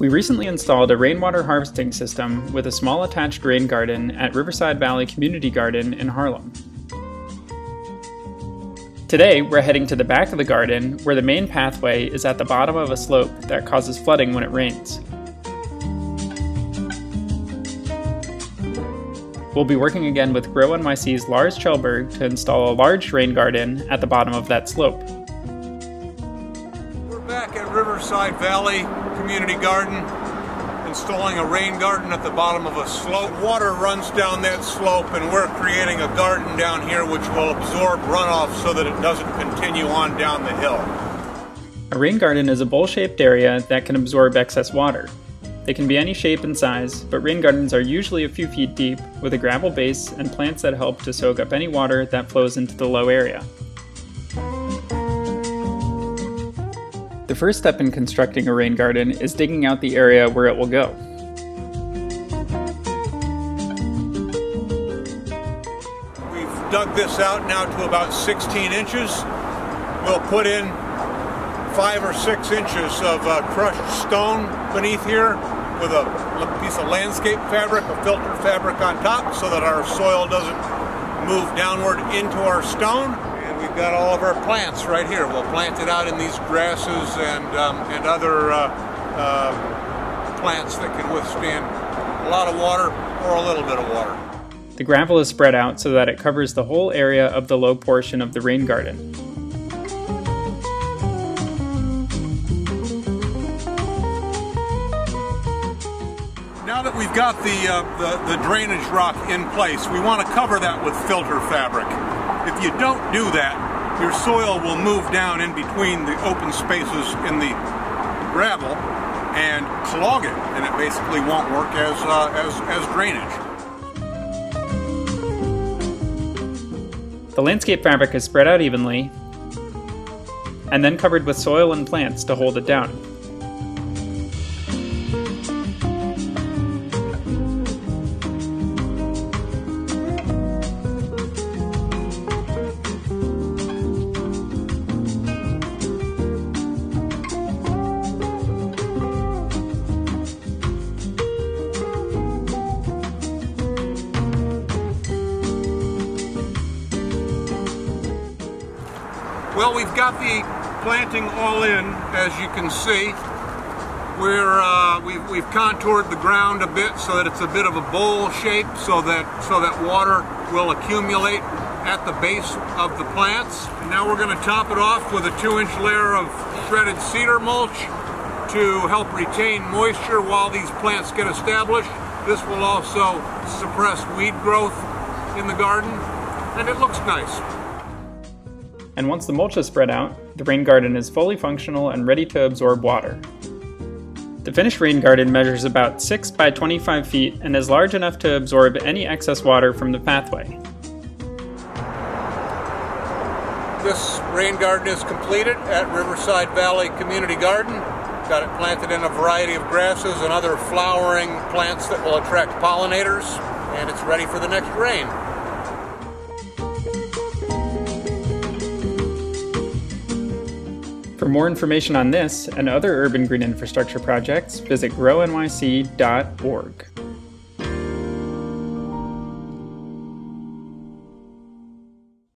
We recently installed a rainwater harvesting system with a small attached rain garden at Riverside Valley Community Garden in Harlem. Today, we're heading to the back of the garden where the main pathway is at the bottom of a slope that causes flooding when it rains. We'll be working again with Grow NYC's Lars Kjellberg to install a large rain garden at the bottom of that slope. We're back at Riverside Valley Community Garden, installing a rain garden at the bottom of a slope. Water runs down that slope, and we're creating a garden down here which will absorb runoff so that it doesn't continue on down the hill. A rain garden is a bowl-shaped area that can absorb excess water. They can be any shape and size, but rain gardens are usually a few feet deep, with a gravel base and plants that help to soak up any water that flows into the low area. The first step in constructing a rain garden is digging out the area where it will go. We've dug this out now to about 16 inches. We'll put in 5 or 6 inches of crushed stone beneath here with a piece of landscape fabric, a filter fabric on top, so that our soil doesn't move downward into our stone. And we've got all of our plants right here. We'll plant it out in these grasses and other plants that can withstand a lot of water or a little bit of water. The gravel is spread out so that it covers the whole area of the low portion of the rain garden. Now that we've got the drainage rock in place, we want to cover that with filter fabric. If you don't do that, your soil will move down in between the open spaces in the gravel and clog it, and it basically won't work as drainage. The landscape fabric is spread out evenly and then covered with soil and plants to hold it down. Well, we've got the planting all in, as you can see. We've contoured the ground a bit so that it's a bit of a bowl shape, so that water will accumulate at the base of the plants. And now we're going to top it off with a 2-inch layer of shredded cedar mulch to help retain moisture while these plants get established. This will also suppress weed growth in the garden, and it looks nice. And once the mulch is spread out, the rain garden is fully functional and ready to absorb water. The finished rain garden measures about 6 by 25 feet and is large enough to absorb any excess water from the pathway. This rain garden is completed at Riverside Valley Community Garden. Got it planted in a variety of grasses and other flowering plants that will attract pollinators, and it's ready for the next rain. For more information on this and other urban green infrastructure projects, visit grownyc.org.